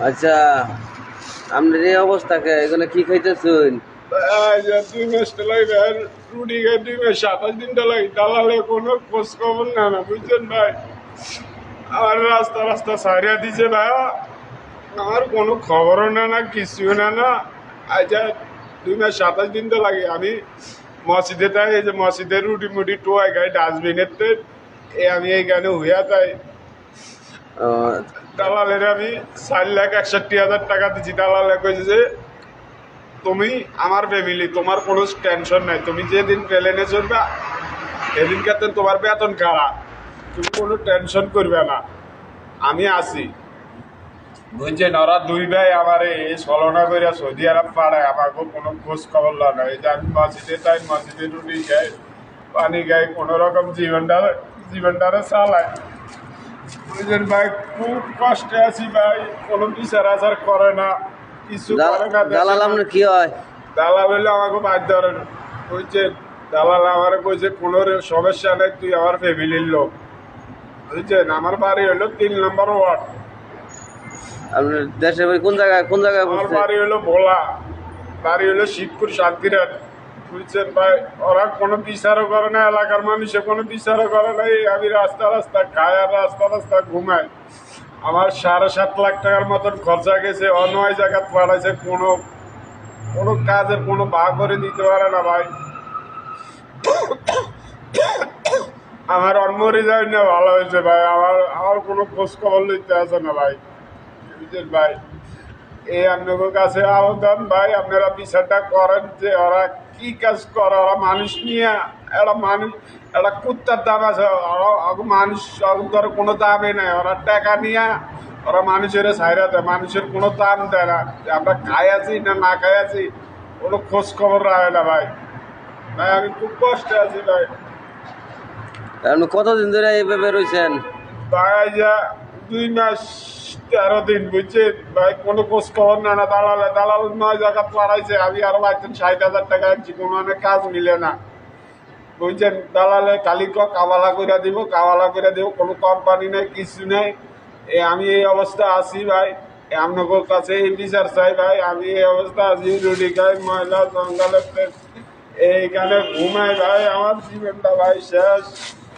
আচ্ছা, আপনার এই অবস্থাকে এখানে কি খাইতেছেন? 2 মাস লাই ভাই রুটি খাই 2 মাস 27 দিন লাই দালালে কোনো খোঁজ খবর না না বুঝছেন ভাই। আমার রাস্তা রাস্তা সারিয়া দিছে ভাই, আমার কোনো খবরও না না কিছু না না। আচ্ছা 2 মাস 27 দিন তো লাগে। আমি মসজিদে তাই এই যে মসজিদের রুটি মুটি টোয়াই খাই ডাস্টবিনের আমি এইখানে হইয়া তাই আহ, দালালের আমি 4,61,000 টাকা দিচ্ছি। দালালে কইছে যে তুমি আমার ফ্যামিলি, তোমার কোনো টেনশন নাই, তুমি যেদিন প্লেনে চলবে এদিন ক্ষেত্রে তোমার বেতন কারা, তুমি কোনো টেনশন করবে না, আমি আছি। বুঝছেন, ওরা দুই ভাই আমার এই ছলনা করে সৌদি আরব পাড়ায় আমাকে কোনো খোঁজ খবর লয় না। এই যে আমি মসজিদে তাই মসজিদে রুটি খাই পানি খাই কোনো রকম জীবনটারে চালাই। বুঝছেন ভাই, খুব কষ্টে আছি ভাই, কোনো বিচার আচার করে না, কিছু করে না। দালাল আপনার কি হয়? দালাল হইলে আমাকে বাদ ধরেন, বুঝছেন। দালাল আমার কইছে কোনো সমস্যা নেই, তুই আমার ফ্যামিলির লোক। বুঝছেন, আমার বাড়ি হইলো 3 নম্বর ওয়ার্ড। আপনার দেশের বাড়ি কোন জায়গায় আমার বসছে? বাড়ি হইলো ভোলা, বাড়ি হইলো শিবপুর শান্তিরাট। বুঝছেন ভাই, ওরা কোনো বিচারও করে না, এলাকার মানুষে কোনো বিচারও করে না। আমি রাস্তা রাস্তা খাই আর রাস্তা রাস্তা ঘুমাই। আমার 7.5 লাখ টাকার মতন খরচা গেছে, অন্যায় জায়গা পাঠাইছে, কোনো কোনো কাজের কোনো ভাগ করে দিতে পারে না ভাই। আমার অন্যরে যাই না, ভালো হয়েছে ভাই। আমার আমার কোনো খোঁজ খবর লইতে আসে না ভাই। বুঝছেন ভাই, এই আপনাদের কাছে আবেদন ভাই, আপনারা বিচারটা করেন যে ওরা কি কাজ করে। ওরা মানুষ নিয়ে, একটা কুত্তার দাম আছে, ওরা মানুষ ধরো কোনো দামই নাই। ওরা টাকা নিয়ে ওরা মানুষের ছাইরা দেয়, মানুষের কোনো দাম দেয় না। যে আমরা খাই আছি না না খাই আছি কোনো খোঁজ খবর রাখে না ভাই। ভাই আমি খুব কষ্টে আছি ভাই। আপনি কতদিন ধরে এইভাবে রয়েছেন? ভাই যা 2 মাস 13 দিন, বুঝছেন ভাই, কোনো খোঁজ খবর না না। দালাল 9 জায়গা লড়াইছে, আমি আরো বাড়ছেন 60,000 টাকা আনছি, কোনো মানে কাজ মিলে না। বুঝছেন, দালালে খালি কাওয়ালা করে দিব, কাওয়ালা করে দিব, কোনো কোম্পানি নেই, কিছু নেই। আমি এই অবস্থা আছি ভাই। আপনাদের কাছে এই বিচার চাই ভাই। আমি এই অবস্থা আছি, রুটি খাই, ময়লা জঙ্গলে এইখানে ঘুমাই ভাই। আমার জীবনটা ভাই শেষ।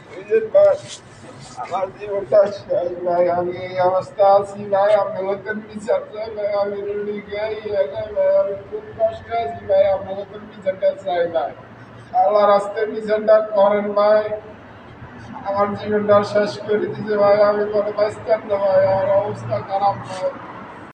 বুঝছেন ভাই, আমার জীবনটা শেষ ভাই। আমি এই অবস্থা আছি ভাই, আপনাদের বিচার চাই ভাই। আমি রুটি খাই ভাই, আমি খুব কষ্ট আছি ভাই, আপনাদের বিচারটা চাই ভাই। আল্লাহ রাস্তায় বিচারটা করেন ভাই। আমার জীবনটা শেষ করে দিতে ভাই, আমি কোনো বাঁচতাম না ভাই, আমার অবস্থা খারাপ ভাই।